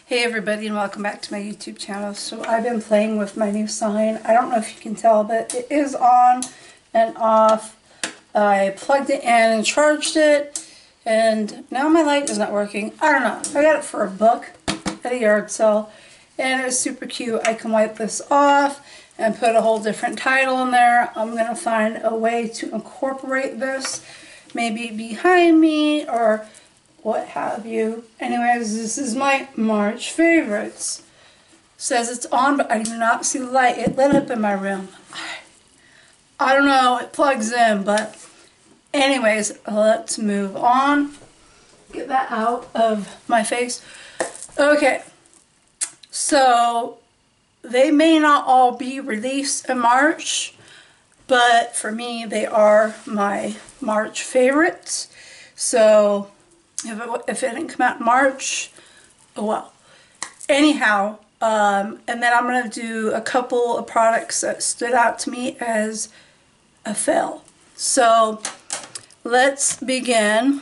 Hey everybody, and welcome back to my YouTube channel. So I've been playing with my new sign. I don't know if you can tell, but it is on and off. I plugged it in and charged it, and now my light is not working. I don't know. I got it for $1 at a yard sale, and it's super cute. I can wipe this off and put a whole different title in there. I'm going to find a way to incorporate this, maybe behind me or what have you. Anyways, this is my March favorites. Says it's on, but I do not see the light. It lit up in my room. I don't know, it plugs in, but anyways, let's move on. Get that out of my face. Okay, so they may not all be released in March, but for me, they are my March favorites. So if it didn't come out in March, oh well. Anyhow, and then I'm going to do a couple of products that stood out to me as a fail. So let's begin.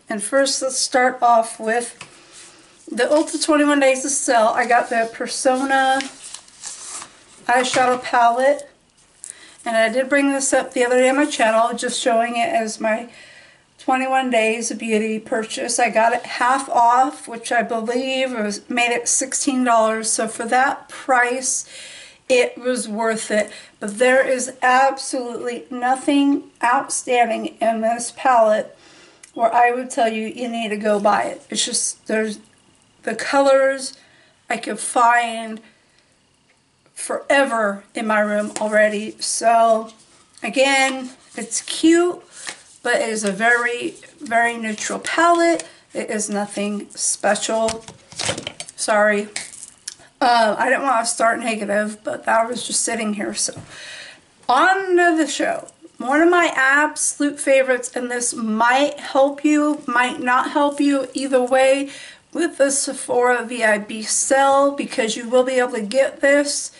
And first, let's start off with the Ulta 21 Days of Sale. I got the Persona eyeshadow palette. And I did bring this up the other day on my channel, just showing it as my 21 Days of Beauty purchase. I got it half off, which I believe made it $16. So for that price, it was worth it. But there is absolutely nothing outstanding in this palette where I would tell you you need to go buy it. It's just, there's the colors I could find forever in my room already. So again, it's cute, but it is a very, very neutral palette. It is nothing special. Sorry. I didn't want to start negative, but that was just sitting here. So, on to the show. One of my absolute favorites, and this might help you, might not help you, either way, with the Sephora VIB sale, because you will be able to get this,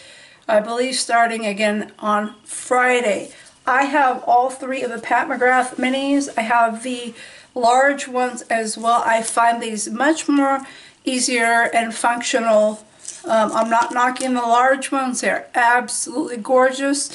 I believe, starting again on Friday. I have all three of the Pat McGrath minis. I have the large ones as well. I find these much more easier and functional. I'm not knocking the large ones. They're absolutely gorgeous.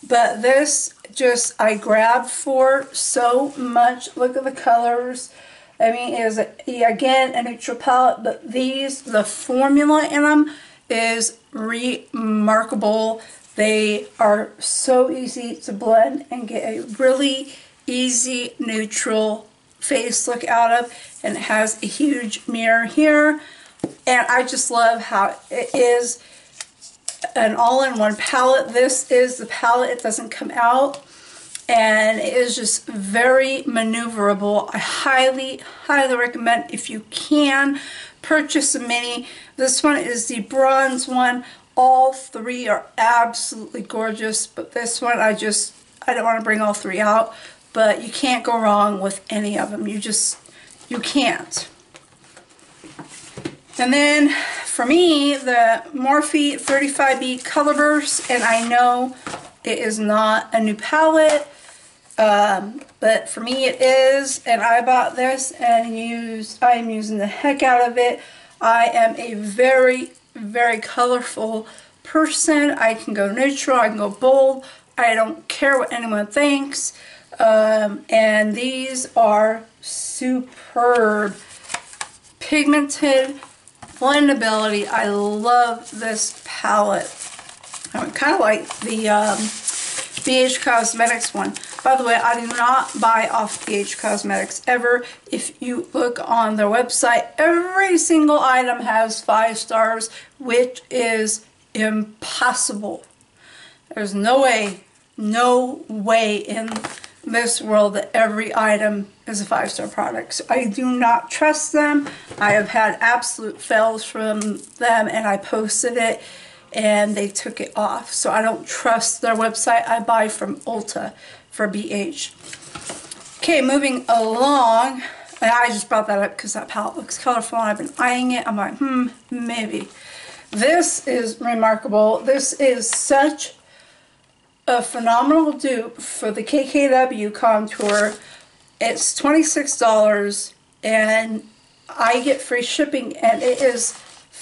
But this just, I grabbed for so much. Look at the colors. I mean, it is, again, a neutral palette. But these, the formula in them is remarkable. They are so easy to blend and get a really easy neutral face look out of, and it has a huge mirror here, and I just love how it is an all-in-one palette. This is the palette, it doesn't come out, and it is just very maneuverable. I highly recommend, if you can, purchase a mini. This one is the bronze one. All three are absolutely gorgeous, but this one I don't want to bring all three out, but you can't go wrong with any of them. You can't. And then for me, the Morphe 35B Colorburst, and I know it is not a new palette, but for me it is, and I bought this and I am using the heck out of it. I am a very colorful person. I can go neutral, I can go bold, I don't care what anyone thinks, and these are superb. Pigmented, blendability. I love this palette. I kind of like the BH Cosmetics one. By the way, I do not buy off BH Cosmetics ever. If you look on their website, every single item has 5 stars, which is impossible. There's no way in this world that every item is a 5-star product. So I do not trust them. I have had absolute fails from them, and I posted it and they took it off. So I don't trust their website. I buy from Ulta for BH. Okay, moving along, and I just brought that up because that palette looks colorful and I've been eyeing it. I'm like, maybe. This is remarkable. This is such a phenomenal dupe for the KKW contour. It's $26 and I get free shipping, and it is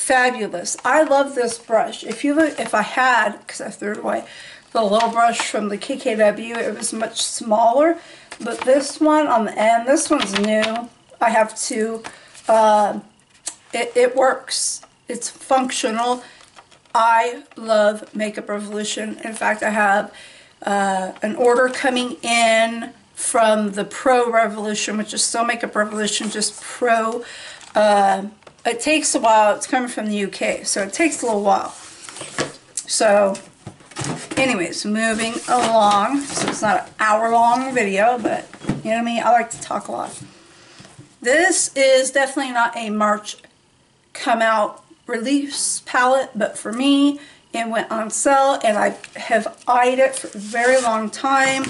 fabulous. I love this brush. If I had, because I threw it away, the little brush from the KKW, it was much smaller, but this one on the end, this one's new. I have two. It works. It's functional. I love Makeup Revolution. In fact, I have an order coming in from the Pro Revolution, which is still Makeup Revolution, just Pro. It takes a while. It's coming from the UK, so it takes a little while. So, anyways, moving along. So it's not an hour-long video, but you know what I mean? I like to talk a lot. This is definitely not a March come out release palette, but for me, it went on sale, and I have eyed it for a very long time.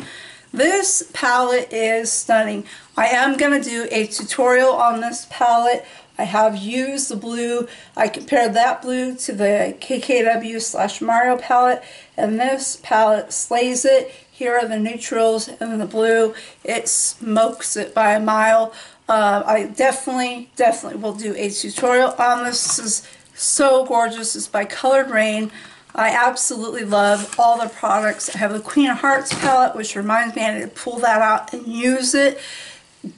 This palette is stunning. I am going to do a tutorial on this palette. I have used the blue. I compared that blue to the KKW/Mario palette, and this palette slays it. Here are the neutrals and the blue. It smokes it by a mile. I definitely will do a tutorial on this. This is so gorgeous. It's by Colored Rain. I absolutely love all the products. I have the Queen of Hearts palette, which reminds me I need to pull that out and use it.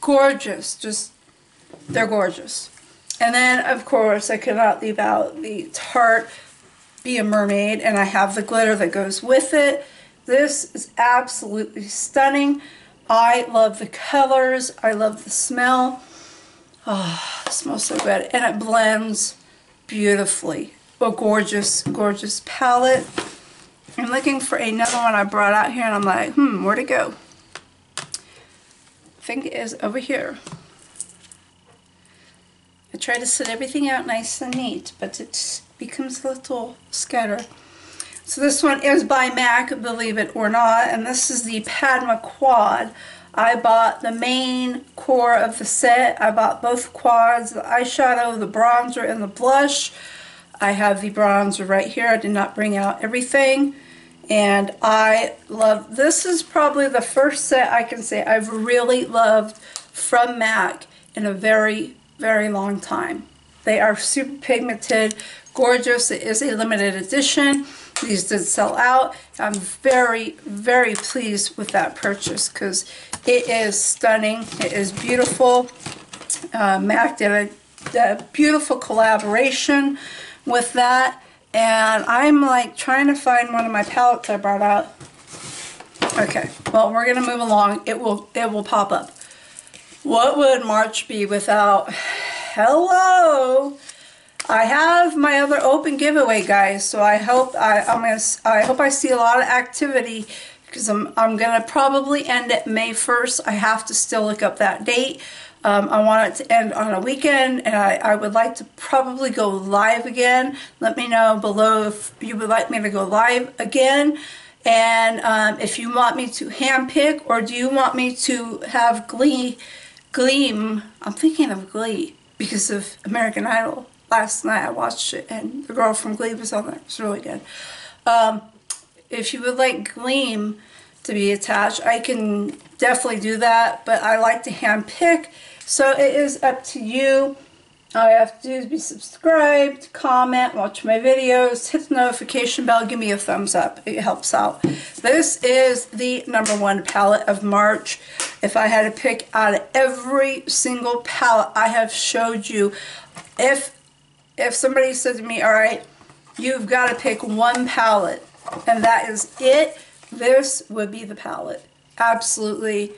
Gorgeous. Just, they're gorgeous. And then, of course, I could not leave out the Tarte Be a Mermaid, and I have the glitter that goes with it. This is absolutely stunning. I love the colors. I love the smell. Oh, it smells so good. And it blends beautifully. A gorgeous, gorgeous palette. I'm looking for another one I brought out here, and I'm like, where'd it go? I think it is over here. I try to set everything out nice and neat, but it becomes a little scattered. So this one is by MAC, believe it or not, and this is the Padma Quad. I bought the main core of the set. I bought both quads, the eyeshadow, the bronzer, and the blush. I have the bronzer right here. I did not bring out everything. And I love, this is probably the first set I can say I've really loved from MAC in a very, very long time. They are super pigmented, gorgeous. It is a limited edition. These did sell out. I'm very, very pleased with that purchase because it is stunning. It is beautiful. MAC did a beautiful collaboration with that, and I'm like trying to find one of my palettes I brought out. Okay, well, we're gonna move along. It will pop up. What would March be without? Hello. I have my other open giveaway, guys. So I hope I see a lot of activity because I'm gonna probably end at May 1st. I have to still look up that date. I want it to end on a weekend, and I would like to probably go live again. Let me know below if you would like me to go live again. And if you want me to handpick, or do you want me to have Gleam? I'm thinking of Glee because of American Idol. Last night I watched it, and the girl from Glee was on there. It's really good. If you would like Gleam to be attached, I can definitely do that, but I like to handpick. So it is up to you. All you have to do is be subscribed, comment, watch my videos, hit the notification bell, give me a thumbs up. It helps out. This is the #1 palette of March. If I had to pick out of every single palette I have showed you, if somebody said to me, all right, you've got to pick one palette, and that is it, this would be the palette. Absolutely.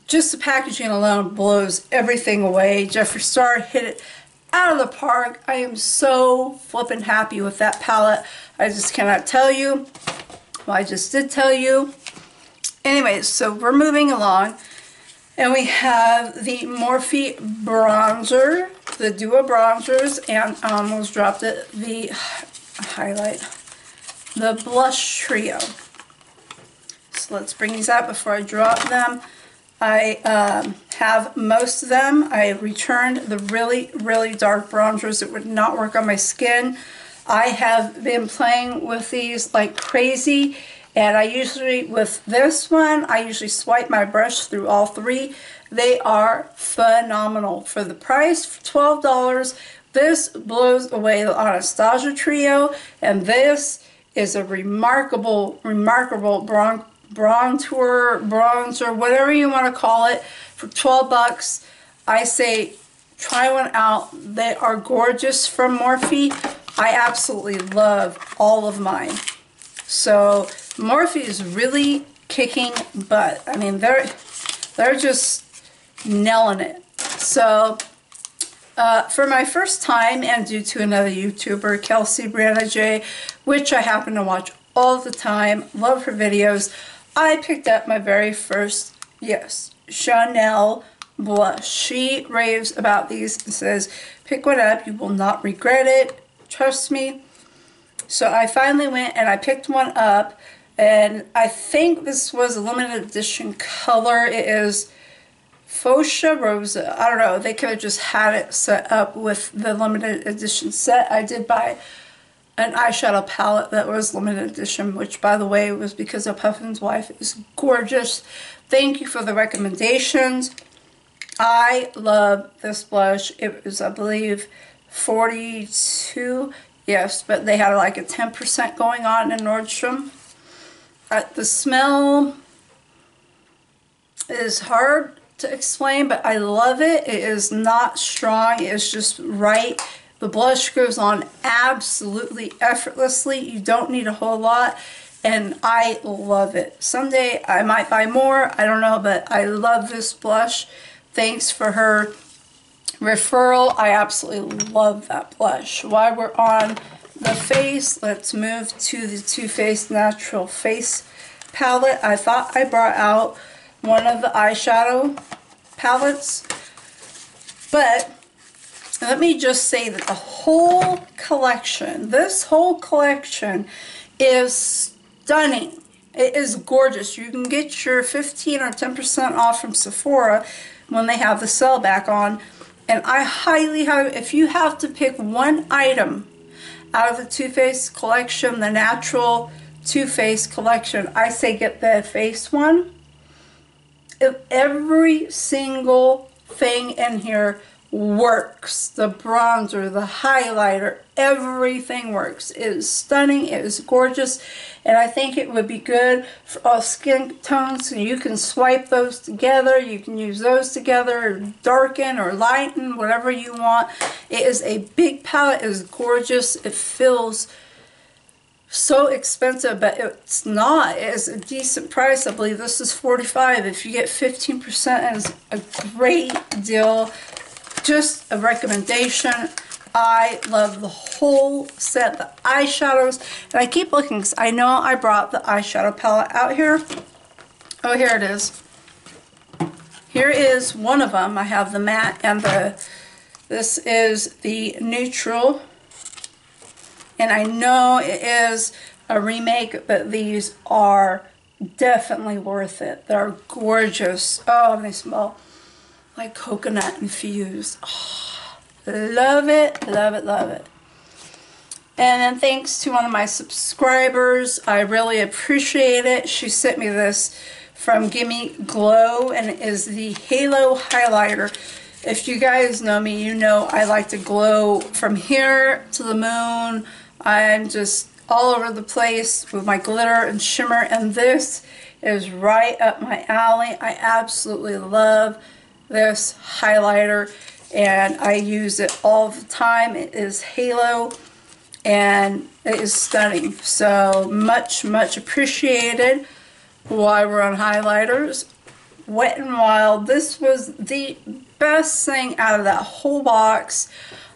Just the packaging alone blows everything away. Jeffree Star hit it out of the park. I am so flippin' happy with that palette. I just cannot tell you. Well, I just did tell you. Anyways, so we're moving along. And we have the Morphe bronzer, the duo bronzers, and I almost dropped it, the highlight, the blush trio. So let's bring these out before I drop them. I have most of them. I returned the really, really dark bronzers that would not work on my skin. I have been playing with these like crazy, and I usually, with this one, I usually swipe my brush through all three. They are phenomenal. For the price, for $12, This blows away the Anastasia Trio, and this is a remarkable bronzer, whatever you want to call it, for 12 bucks. I say try one out. They are gorgeous from Morphe. I absolutely love all of mine. So Morphe is really kicking butt. I mean, they're just nailing it. So for my first time, and due to another YouTuber, Kelsey Brianna J, which I happen to watch all the time, love her videos, I picked up my very first, yes, Chanel blush. She raves about these and says, pick one up, you will not regret it, trust me. So I finally went and I picked one up, and I think this was a limited edition color. It is Fuchsia Rosa. I don't know, they could have just had it set up with the limited edition set. I did buy an eyeshadow palette that was limited edition, which, by the way, was because of Puffin's Wife. It was gorgeous. Thank you for the recommendations. I love this blush. It was, I believe, 42. Yes, but they had like a 10% going on in Nordstrom. The smell is hard to explain, but I love it. It is not strong. It is just right. The blush goes on absolutely effortlessly. You don't need a whole lot, and I love it. Someday I might buy more, I don't know, but I love this blush. Thanks for her referral. I absolutely love that blush. While we're on the face, let's move to the Too Faced Natural Face palette. I thought I brought out one of the eyeshadow palettes, but let me just say that the whole collection, this whole collection is stunning. It is gorgeous. You can get your 15 or 10% off from Sephora when they have the sale back on. And I highly, if you have to pick one item out of the Too Faced collection, the natural Too Faced collection, I say get the face one. If every single thing in here works. The bronzer, the highlighter, everything works. It is stunning, it is gorgeous, and I think it would be good for all skin tones. So you can swipe those together, you can use those together, darken or lighten, whatever you want. It is a big palette, it is gorgeous, it feels so expensive, but it's not. It is a decent price. I believe this is $45. If you get 15%, it is a great deal. Just a recommendation. I love the whole set, the eyeshadows, and I keep looking because I know I brought the eyeshadow palette out here. Oh, here it is. Here is one of them. I have the matte and this is the neutral, and I know it is a remake, but these are definitely worth it. They're gorgeous. Oh, and they smell like coconut infused. Oh, love it, love it, love it. And then thanks to one of my subscribers, I really appreciate it. She sent me this from Gimme Glow, and it is the Halo Highlighter. If you guys know me, you know I like to glow from here to the moon. I'm just all over the place with my glitter and shimmer, and this is right up my alley. I absolutely love this highlighter, and I use it all the time. It is Halo, and it is stunning. So much appreciated. While we're on highlighters, Wet n Wild, this was the best thing out of that whole box.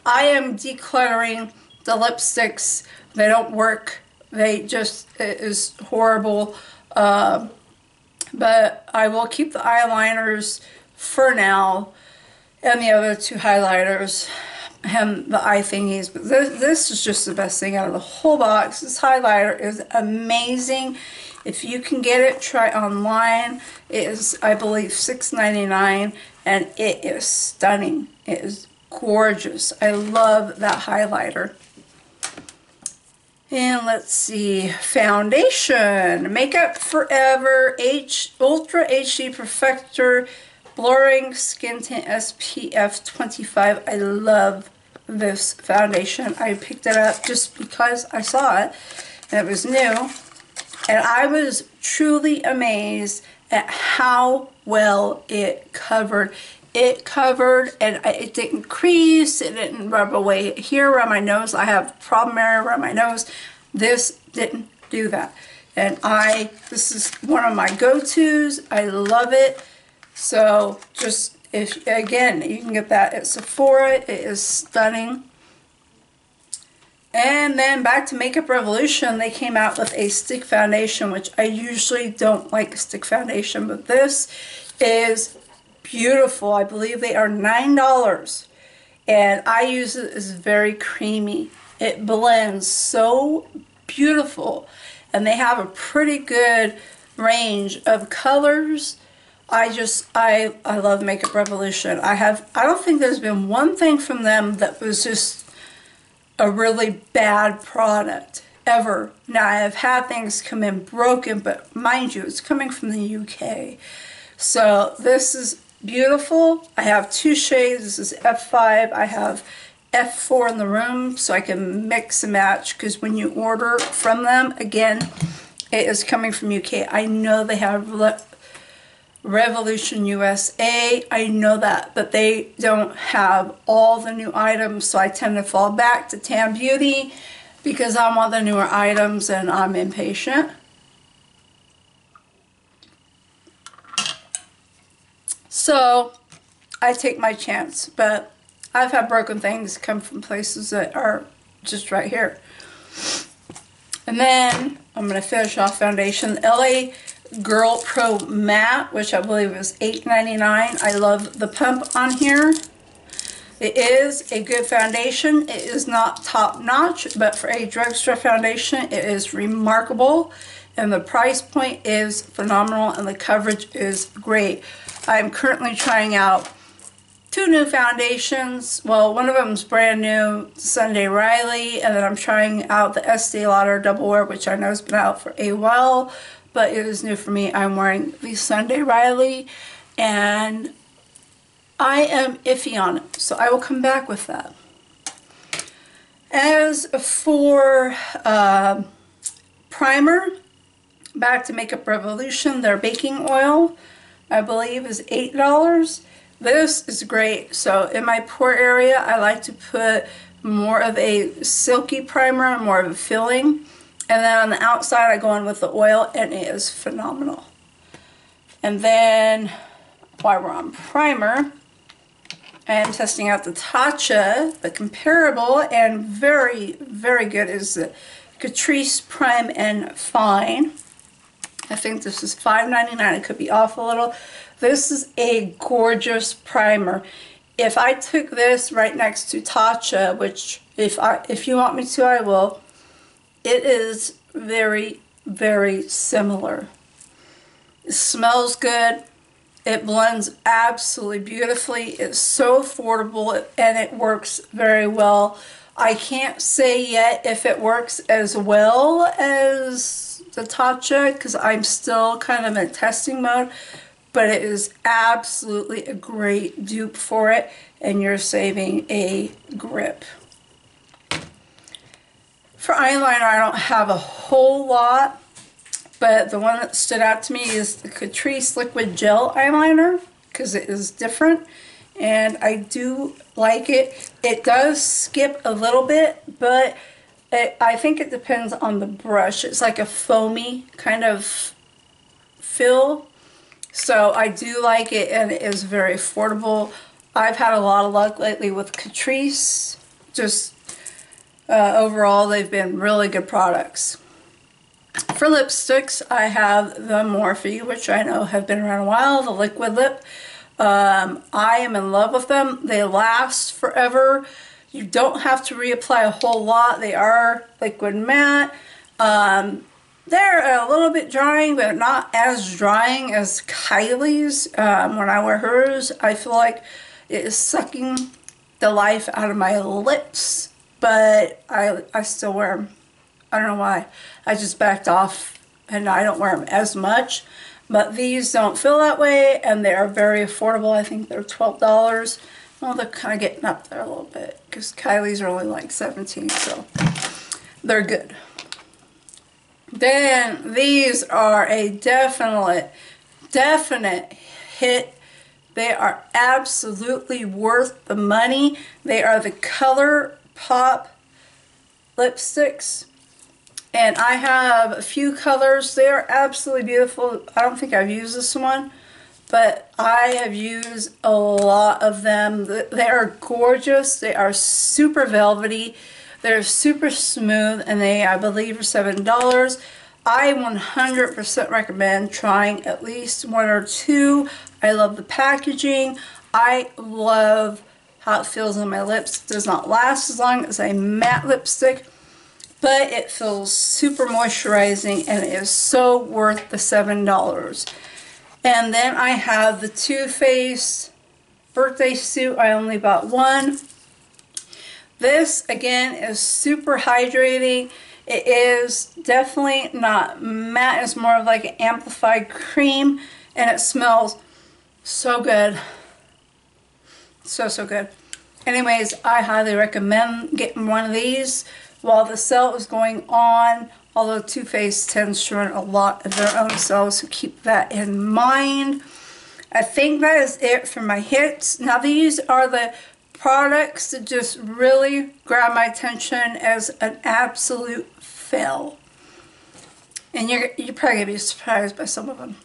I am decluttering the lipsticks. They don't work. They just, it is horrible. But I will keep the eyeliners for now, and the other two highlighters and the eye thingies. But this is just the best thing out of the whole box. This highlighter is amazing. If you can get it, try it online. It is, I believe, $6.99, and it is stunning. It is gorgeous. I love that highlighter. And let's see, foundation. Makeup Forever Ultra HD Perfector Blurring Skin Tint SPF 25. I love this foundation. I picked it up just because I saw it and it was new. And I was truly amazed at how well it covered. It covered and it didn't crease, it didn't rub away here around my nose. I have a problem area around my nose. This didn't do that. And this is one of my go-tos. I love it. So just, if again, you can get that at Sephora. It is stunning. And then back to Makeup Revolution, they came out with a stick foundation, which I usually don't like stick foundation, but this is beautiful. I believe they are $9, and I use it. It's very creamy. It blends so beautiful, and they have a pretty good range of colors. I love Makeup Revolution. I don't think there's been one thing from them that was just a really bad product ever. Now, I have had things come in broken, but mind you, it's coming from the UK. So this is beautiful. I have two shades. This is F5. I have F4 in the room, so I can mix and match, because when you order from them, again, it is coming from UK. I know they have Revolution USA, I know that, but they don't have all the new items, so I tend to fall back to Tan Beauty because I want the newer items and I'm impatient. So I take my chance, but I've had broken things come from places that are just right here. And then I'm going to finish off foundation. LA Girl Pro Matte, which I believe is $8.99. I love the pump on here. It is a good foundation. It is not top notch, but for a drugstore foundation, it is remarkable. And the price point is phenomenal, and the coverage is great. I'm currently trying out two new foundations. Well, one of them is brand new, Sunday Riley, and then I'm trying out the Estee Lauder Double Wear, which I know has been out for a while, but it is new for me. I'm wearing the Sunday Riley, and I am iffy on it, so I will come back with that. As for primer, back to Makeup Revolution, their baking oil, I believe, is $8. This is great. So in my pore area, I like to put more of a silky primer, more of a filling. And then on the outside, I go in with the oil, and it is phenomenal. And then, while we're on primer, I am testing out the Tatcha. The comparable and very, very good is the Catrice Prime and Fine. I think this is $5.99. It could be off a little. This is a gorgeous primer. If I took this right next to Tatcha, which if you want me to, I will, it is very, very similar. It smells good. It blends absolutely beautifully. It's so affordable, and it works very well. I can't say yet if it works as well as the Tatcha, because I'm still kind of in testing mode, but it is absolutely a great dupe for it, and you're saving a grip. For eyeliner, I don't have a whole lot, but the one that stood out to me is the Catrice Liquid Gel Eyeliner, because it is different, and I do like it. It does skip a little bit, but I think it depends on the brush. It's like a foamy kind of feel, so I do like it, and it is very affordable. I've had a lot of luck lately with Catrice. Just overall, they've been really good products. For lipsticks, I have the Morphe, which I know have been around a while, the liquid lip. I am in love with them. They last forever. You don't have to reapply a whole lot. They are liquid matte. They're a little bit drying, but not as drying as Kylie's. When I wear hers, I feel like it is sucking the life out of my lips, but I still wear them. I don't know why. I just backed off, and I don't wear them as much. But these don't feel that way, and they are very affordable. I think they're $12. Well, they're kind of getting up there a little bit because Kylie's are only like 17, so they're good. Then these are a definite hit. They are absolutely worth the money. They are the ColourPop lipsticks. And I have a few colors. They are absolutely beautiful. I don't think I've used this one, but I have used a lot of them. They are gorgeous. They are super velvety. They're super smooth, and they, I believe, are $7. I 100% recommend trying at least one or two. I love the packaging. I love how it feels on my lips. It does not last as long as a matte lipstick, but it feels super moisturizing, and it is so worth the $7. And then I have the Too Faced birthday suit. I only bought one. This, again, is super hydrating. It is definitely not matte. It's more of like an amplified cream, and it smells so good. So good. Anyways, I highly recommend getting one of these while the sale is going on, although Too Faced tends to run a lot of their own sales, so keep that in mind. I think that is it for my hits. Now, these are the products that just really grab my attention as an absolute fail. And you're probably going to be surprised by some of them.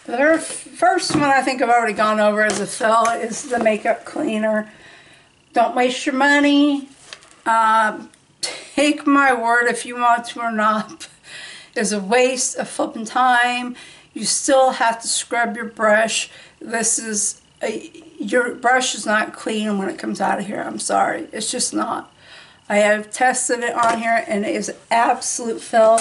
The first one I think I've already gone over as a fail is the makeup cleaner. Don't waste your money. Take my word if you want to or not. It's a waste of flipping time. You still have to scrub your brush. Your brush is not clean when it comes out of here. I'm sorry. It's just not. I have tested it on here, and it is an absolute fail.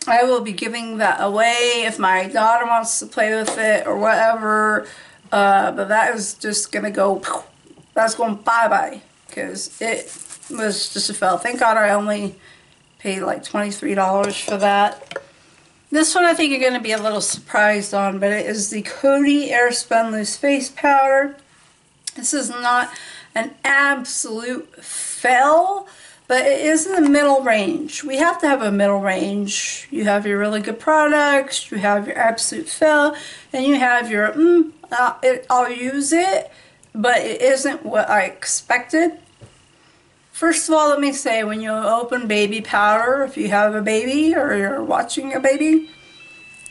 I will be giving that away if my daughter wants to play with it or whatever. But that is just going to go, that's going bye-bye, because it was just a fail. Thank God I only paid like $23 for that. This one I think you're going to be a little surprised on, but it is the Coty Airspun Loose Face Powder. This is not an absolute fail, but it is in the middle range. We have to have a middle range. You have your really good products, you have your absolute fail, and you have your, I'll use it, but it isn't what I expected. First of all, let me say, when you open baby powder, if you have a baby or you're watching a baby,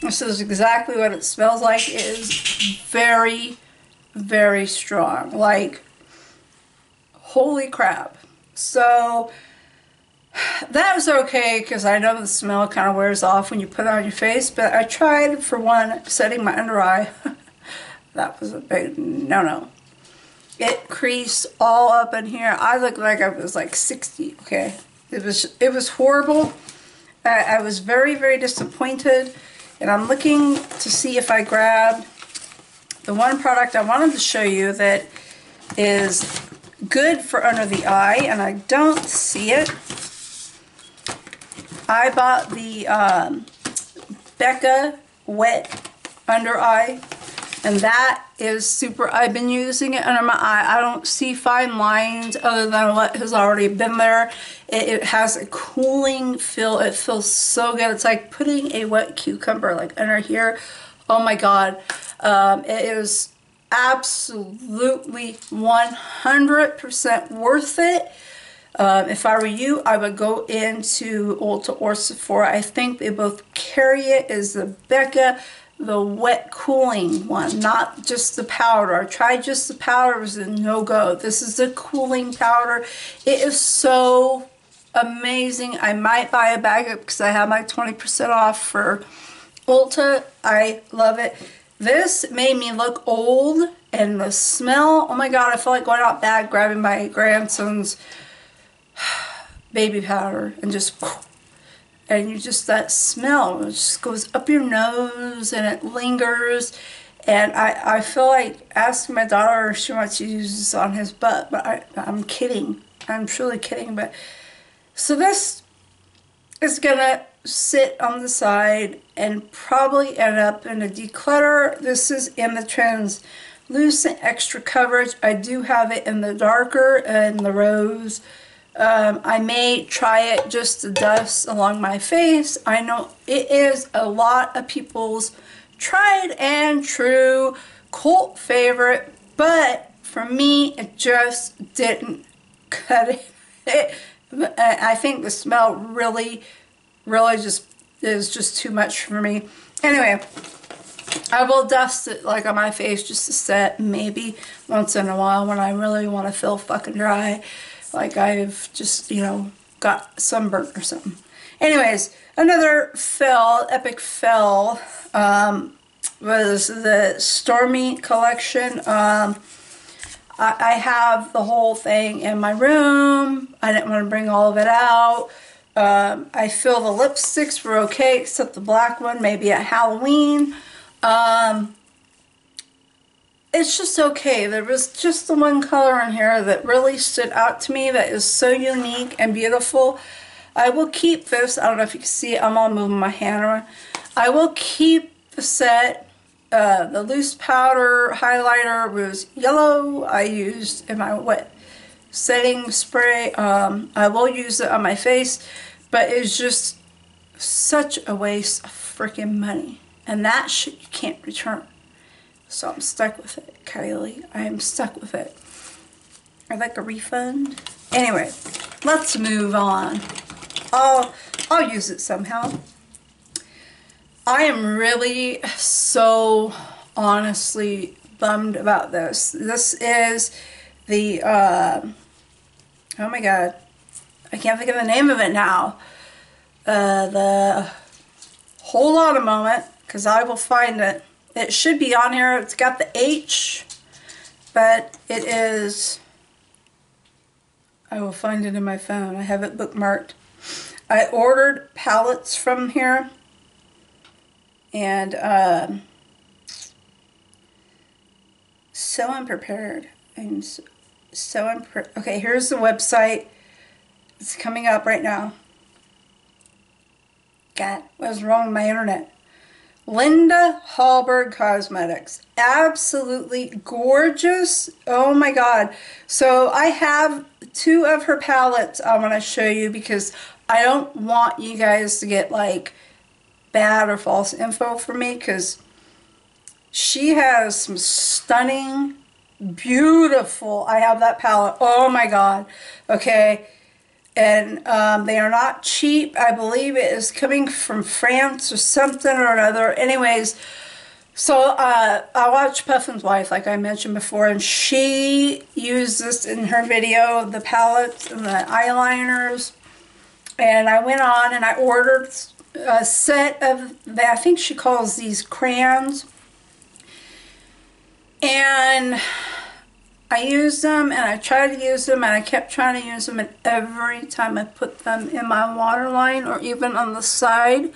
this is exactly what it smells like. It is very, very strong. Like, holy crap. So that was okay, because I know the smell kind of wears off when you put it on your face, but I tried, for one, setting my under eye. That was a big no-no. It creased all up in here. I looked like I was like 60, okay? It was horrible. I was very, very disappointed, and I'm looking to see if I grabbed the one product I wanted to show you that is good for under the eye, and I don't see it. I bought the Becca Wet Under Eye, and that is super. I've been using it under my eye. I don't see fine lines other than what has already been there. It has a cooling feel. It feels so good. It's like putting a wet cucumber like under here. Oh my God. It is absolutely 100% worth it. If I were you, I would go into Ulta or Sephora. I think they both carry it. Is the Becca, the wet cooling one, not just the powder. I tried just the powder, it was a no-go. This is the cooling powder. It is so amazing. I might buy a bag up because I have my 20% off for Ulta. I love it. This made me look old, and the smell, oh my God, I feel like going out bad grabbing my grandson's baby powder and just, and you just, that smell, it just goes up your nose and it lingers. And I feel like asking my daughter if she wants to use this on his butt, but I'm kidding. I'm truly kidding. But so this is gonna sit on the side and probably end up in a declutter. This is in the loose and extra coverage. I do have it in the darker and the rose. I may try it just to dust along my face. I know it is a lot of people's tried and true cult favorite, but for me, it just didn't cut it. I think the smell really just is just too much for me. Anyway, I will dust it like on my face just to set, maybe once in a while when I really want to feel fucking dry, like I've just, you know, got sunburn or something. Anyways, another fail, epic fail, was the Stormy collection. I have the whole thing in my room. I didn't want to bring all of it out. I feel the lipsticks were okay, except the black one, maybe at Halloween. It's just okay. There was just the one color in here that really stood out to me that is so unique and beautiful. I will keep this. I don't know if you can see it. I'm all moving my hand around. I will keep the set. The loose powder highlighter was yellow. I used in my wet setting spray. I will use it on my face, but it's just such a waste of freaking money. And that shit you can't return. So I'm stuck with it, Kylie. I am stuck with it. I'd like a refund. Anyway, let's move on. I'll use it somehow. I am really so honestly bummed about this. This is the, oh my god, I can't think of the name of it now. The Whole Lotta moment, because I will find it. It should be on here. It's got the H, but it is, I will find it in my phone. I have it bookmarked. I ordered palettes from here. And so unprepared. I'm so unprepared. Okay, here's the website. It's coming up right now. God, what's wrong with my internet? Linda Hallberg Cosmetics. Absolutely gorgeous. Oh my god. So I have 2 of her palettes I want to show you because I don't want you guys to get like bad or false info for me, because she has some stunning, beautiful, I have that palette, oh my god, okay, and they are not cheap. I believe it is coming from France or something or another. Anyways, so I watched Puffin's Wife, like I mentioned before, and she used this in her video, the palettes and the eyeliners, and I went on and I ordered a set of, I think she calls these crayons, and I used them and I tried to use them and I kept trying to use them, and every time I put them in my waterline or even on the side,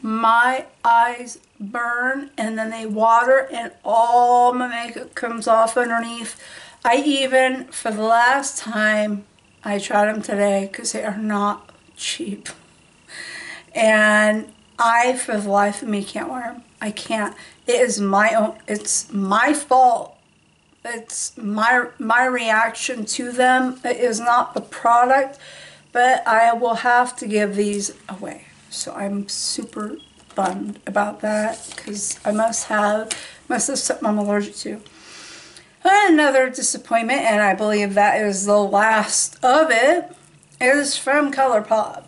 my eyes burn and then they water and all my makeup comes off underneath. I even, for the last time, I tried them today because they are not cheap. And I, for the life of me, can't wear them. I can't. It is my own, it's my fault. It's my reaction to them. It is not the product, but I will have to give these away. So I'm super bummed about that because I must have something I'm allergic to. Another disappointment, and I believe that is the last of it, is from ColourPop.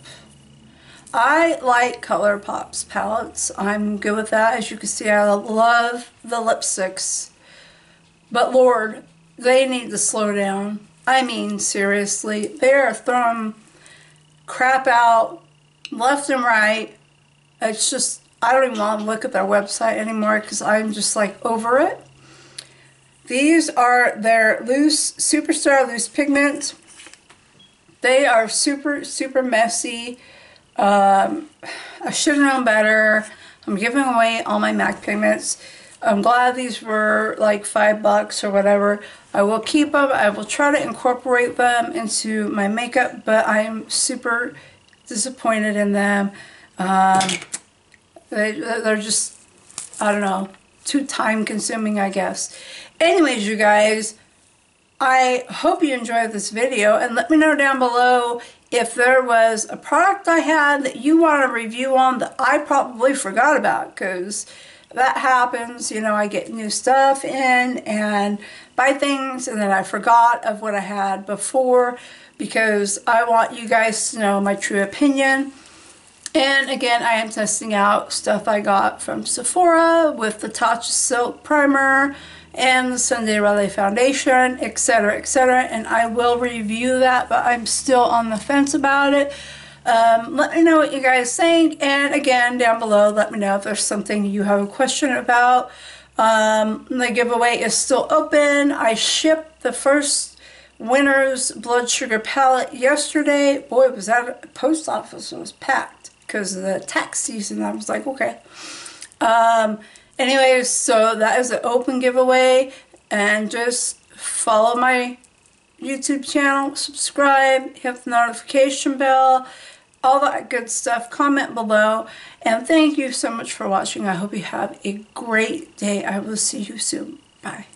I like ColourPop's palettes. I'm good with that. As you can see, I love the lipsticks. But Lord, they need to slow down. I mean, seriously. They are throwing crap out left and right. It's just, I don't even want to look at their website anymore because I'm just like over it. These are their loose, Superstar Loose Pigment. They are super, super messy. I should have known better. I'm giving away all my MAC pigments. I'm glad these were like $5 or whatever. I will keep them. I will try to incorporate them into my makeup, but I'm super disappointed in them. They're just, I don't know. too time consuming, I guess. Anyways, you guys, I hope you enjoyed this video, and let me know down below if there was a product I had that you want a review on that I probably forgot about, because that happens. You know, I get new stuff in and buy things and then I forgot of what I had before, because I want you guys to know my true opinion. And again, I am testing out stuff I got from Sephora with the Tatcha Silk Primer and the Sunday Riley Foundation, etc., etc. And I will review that, but I'm still on the fence about it. Let me know what you guys think, and again, down below, let me know if there's something you have a question about. The giveaway is still open. I shipped the first winner's blood sugar palette yesterday. Boy, was that post office was packed because of the tax season. I was like, okay. Anyways, so that is an open giveaway, and just follow my YouTube channel, subscribe, hit the notification bell, all that good stuff. Comment below, and thank you so much for watching. I hope you have a great day. I will see you soon. Bye.